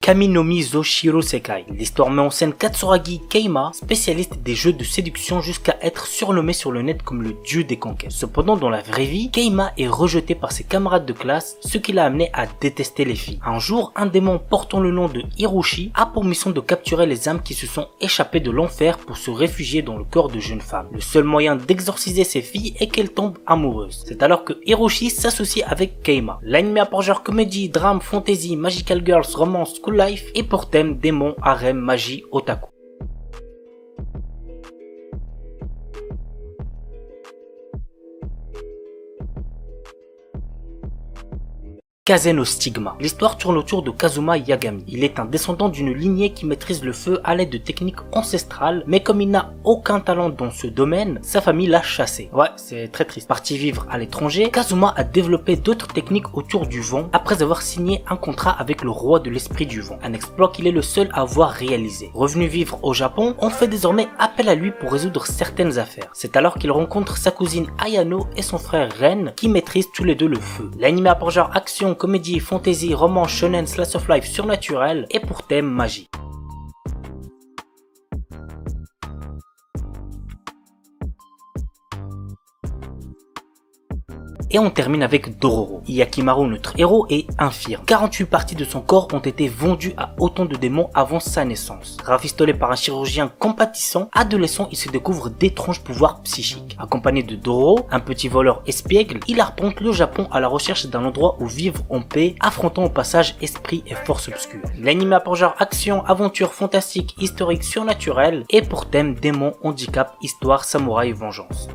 Kami no Mi zo Shiro Sekai. L'histoire met en scène Katsuragi Keima, spécialiste des jeux de séduction jusqu'à être surnommé sur le net comme le dieu des conquêtes. Cependant, dans la vraie vie, Keima est rejeté par ses camarades de classe, ce qui l'a amené à détester les filles. Un jour, un démon portant le nom de Hiroshi a pour mission de capturer les âmes qui se sont échappées de l'enfer pour se réfugier dans le corps de jeunes femmes. Le seul moyen d'exorciser ces filles est qu'elles tombent amoureuses. C'est alors que Hiroshi s'associe avec Keima. L'anime a pour genre comédie, drame, fantasy, magical girls, romance, school life et pour thème démon, harem, magie, otaku. Kaze no Stigma. L'histoire tourne autour de Kazuma Yagami. Il est un descendant d'une lignée qui maîtrise le feu à l'aide de techniques ancestrales, mais comme il n'a aucun talent dans ce domaine, sa famille l'a chassé. Ouais, c'est très triste. Parti vivre à l'étranger, Kazuma a développé d'autres techniques autour du vent après avoir signé un contrat avec le roi de l'esprit du vent. Un exploit qu'il est le seul à avoir réalisé. Revenu vivre au Japon, on fait désormais appel à lui pour résoudre certaines affaires. C'est alors qu'il rencontre sa cousine Ayano et son frère Ren qui maîtrisent tous les deux le feu. L'anime a pour genre action, comédie, fantasy, roman, shonen, slice of life surnaturel et pour thème magie. Et on termine avec Dororo. Yakimaru, notre héros, est infirme. 48 parties de son corps ont été vendues à autant de démons avant sa naissance. Rafistolé par un chirurgien compatissant, adolescent, il se découvre d'étranges pouvoirs psychiques. Accompagné de Dororo, un petit voleur espiègle, il arpente le Japon à la recherche d'un endroit où vivre en paix, affrontant au passage esprit et force obscure. L'anime a pour genre action, aventure, fantastique, historique, surnaturel et pour thème démon, handicap, histoire, samouraï, vengeance.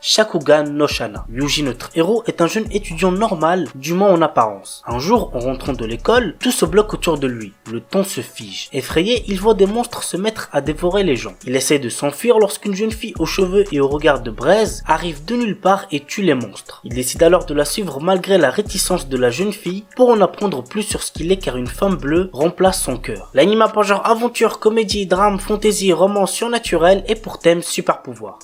Shakugan no Shana. Yuji, notre héros, est un jeune étudiant normal, du moins en apparence. Un jour, en rentrant de l'école, tout se bloque autour de lui. Le temps se fige. Effrayé, il voit des monstres se mettre à dévorer les gens. Il essaie de s'enfuir lorsqu'une jeune fille aux cheveux et au regard de braise arrive de nulle part et tue les monstres. Il décide alors de la suivre malgré la réticence de la jeune fille pour en apprendre plus sur ce qu'il est car une femme bleue remplace son cœur. L'anime a pour genre aventure, comédie, drame, fantasy, roman surnaturel et pour thème super pouvoir.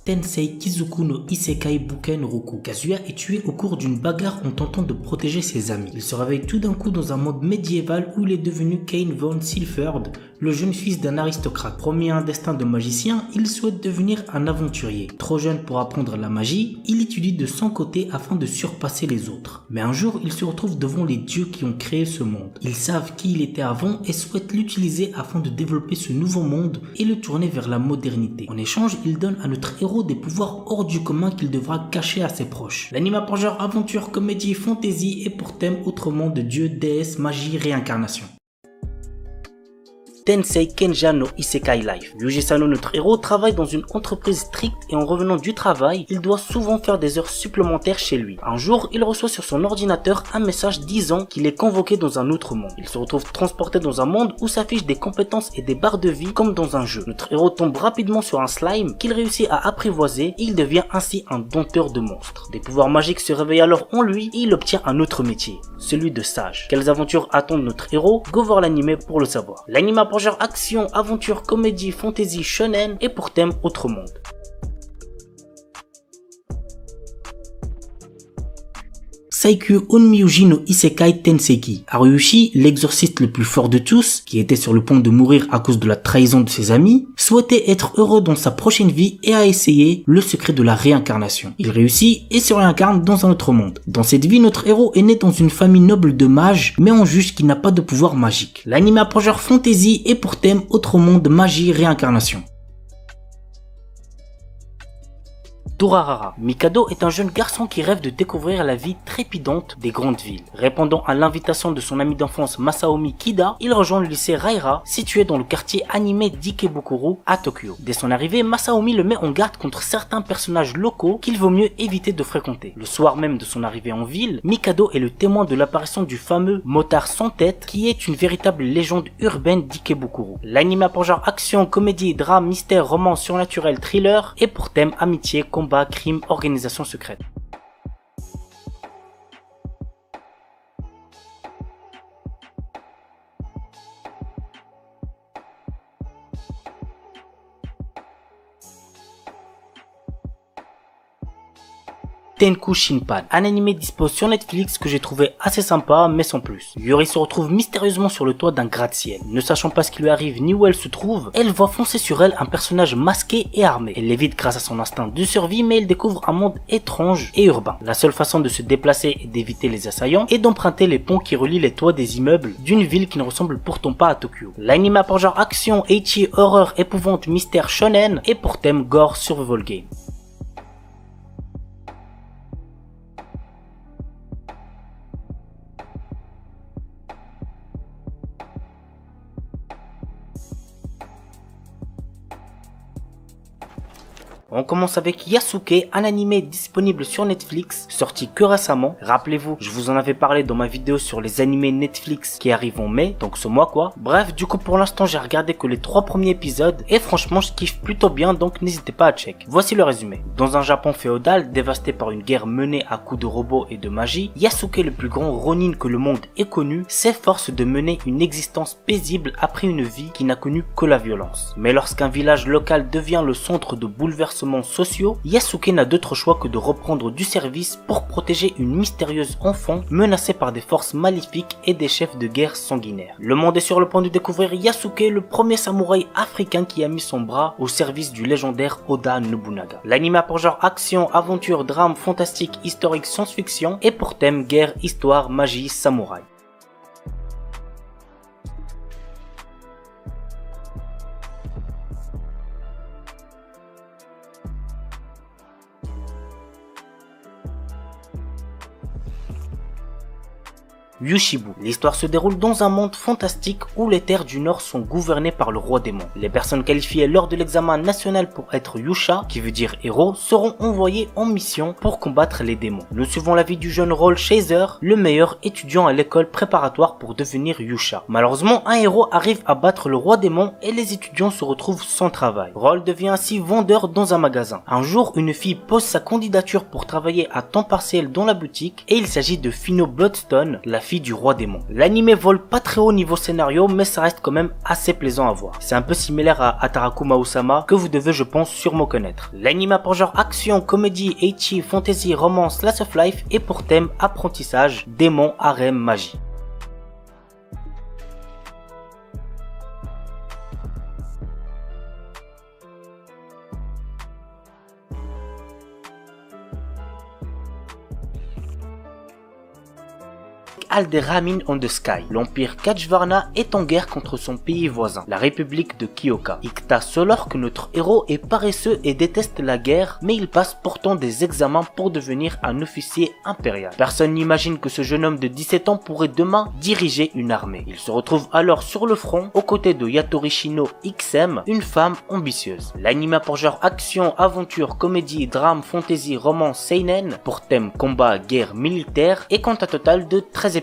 Tensei Kizuku no Isekai Buken Roku. Kazuya est tué au cours d'une bagarre en tentant de protéger ses amis. Il se réveille tout d'un coup dans un monde médiéval où il est devenu Kane von Silford, le jeune fils d'un aristocrate. Promis à un destin de magicien, il souhaite devenir un aventurier. Trop jeune pour apprendre la magie, il étudie de son côté afin de surpasser les autres. Mais un jour, il se retrouve devant les dieux qui ont créé ce monde. Ils savent qui il était avant et souhaitent l'utiliser afin de développer ce nouveau monde et le tourner vers la modernité. En échange, il donne à notre héros des pouvoirs hors du commun qu'il devra cacher à ses proches. L'anime a pour genre aventure, comédie, fantasy et pour thème autrement de dieu, déesse, magie, réincarnation. Tensei Kenja no Isekai Life. Yuji Sano, notre héros, travaille dans une entreprise stricte et en revenant du travail, il doit souvent faire des heures supplémentaires chez lui. Un jour, il reçoit sur son ordinateur un message disant qu'il est convoqué dans un autre monde. Il se retrouve transporté dans un monde où s'affichent des compétences et des barres de vie comme dans un jeu. Notre héros tombe rapidement sur un slime qu'il réussit à apprivoiser et il devient ainsi un dompteur de monstres. Des pouvoirs magiques se réveillent alors en lui et il obtient un autre métier, celui de sage. Quelles aventures attendent notre héros? Go voir l'anime pour le savoir. L'anime pour genre action, aventure, comédie, fantasy, shonen et pour thème autre monde. Saikyu Onmyuji no Isekai Tenseki. Haruyushi, l'exorciste le plus fort de tous, qui était sur le point de mourir à cause de la trahison de ses amis, souhaitait être heureux dans sa prochaine vie et a essayé le secret de la réincarnation. Il réussit et se réincarne dans un autre monde. Dans cette vie, notre héros est né dans une famille noble de mages, mais on juge qu'il n'a pas de pouvoir magique. L'anime a pour genre fantasy et pour thème autre monde, magie, réincarnation. Durarara. Mikado est un jeune garçon qui rêve de découvrir la vie trépidante des grandes villes. Répondant à l'invitation de son ami d'enfance Masaomi Kida, il rejoint le lycée Raira, situé dans le quartier animé d'Ikebukuro à Tokyo. Dès son arrivée, Masaomi le met en garde contre certains personnages locaux qu'il vaut mieux éviter de fréquenter. Le soir même de son arrivée en ville, Mikado est le témoin de l'apparition du fameux motard sans tête, qui est une véritable légende urbaine d'Ikebukuro. L'anime a pour genre action, comédie, drame, mystère, roman, surnaturel, thriller et pour thème amitié, combat, crime, organisation secrète. Tenku Shinpan, un animé dispo sur Netflix que j'ai trouvé assez sympa mais sans plus. Yuri se retrouve mystérieusement sur le toit d'un gratte-ciel. Ne sachant pas ce qui lui arrive ni où elle se trouve, elle voit foncer sur elle un personnage masqué et armé. Elle l'évite grâce à son instinct de survie, mais elle découvre un monde étrange et urbain. La seule façon de se déplacer et d'éviter les assaillants est d'emprunter les ponts qui relient les toits des immeubles d'une ville qui ne ressemble pourtant pas à Tokyo. L'anime a pour genre action, ecchi, horreur, épouvante, mystère, shonen et pour thème gore survival game. On commence avec Yasuke, un animé disponible sur Netflix, sorti que récemment. Rappelez-vous, je vous en avais parlé dans ma vidéo sur les animés Netflix qui arrivent en mai, donc ce mois quoi. Bref, du coup pour l'instant j'ai regardé que les 3 premiers épisodes et franchement je kiffe plutôt bien, donc n'hésitez pas à check. Voici le résumé. Dans un Japon féodal dévasté par une guerre menée à coups de robots et de magie, Yasuke, le plus grand ronin que le monde ait connu, s'efforce de mener une existence paisible après une vie qui n'a connu que la violence. Mais lorsqu'un village local devient le centre de bouleversements sociaux, Yasuke n'a d'autre choix que de reprendre du service pour protéger une mystérieuse enfant menacée par des forces maléfiques et des chefs de guerre sanguinaires. Le monde est sur le point de découvrir Yasuke, le premier samouraï africain qui a mis son bras au service du légendaire Oda Nobunaga. L'anime a pour genre action, aventure, drame, fantastique, historique, science-fiction et pour thème guerre, histoire, magie, samouraï. Yushibu. L'histoire se déroule dans un monde fantastique où les terres du Nord sont gouvernées par le roi démon. Les personnes qualifiées lors de l'examen national pour être Yusha, qui veut dire héros, seront envoyées en mission pour combattre les démons. Nous suivons la vie du jeune Roll Chaser, le meilleur étudiant à l'école préparatoire pour devenir Yusha. Malheureusement, un héros arrive à battre le roi démon et les étudiants se retrouvent sans travail. Roll devient ainsi vendeur dans un magasin. Un jour, une fille pose sa candidature pour travailler à temps partiel dans la boutique et il s'agit de Fino Bloodstone, la fille du roi démon. L'anime vole pas très haut niveau scénario, mais ça reste quand même assez plaisant à voir. C'est un peu similaire à Atarakuma Osama, que vous devez je pense sûrement connaître. L'anime a pour genre action, comédie, ecchi, fantasy, romance, slice of life et pour thème apprentissage, démon, harem, magie. Alderamin on the Sky. L'empire Kachvarna est en guerre contre son pays voisin, la république de Kyoka. Ikta Solork, notre héros, est paresseux et déteste la guerre, mais il passe pourtant des examens pour devenir un officier impérial. Personne n'imagine que ce jeune homme de 17 ans pourrait demain diriger une armée. Il se retrouve alors sur le front, aux côtés de Yatorishino XM, une femme ambitieuse. L'anime a pour genre action, aventure, comédie, drame, fantasy, romance, seinen, pour thème combat, guerre, militaire, et compte un total de 13 épisodes.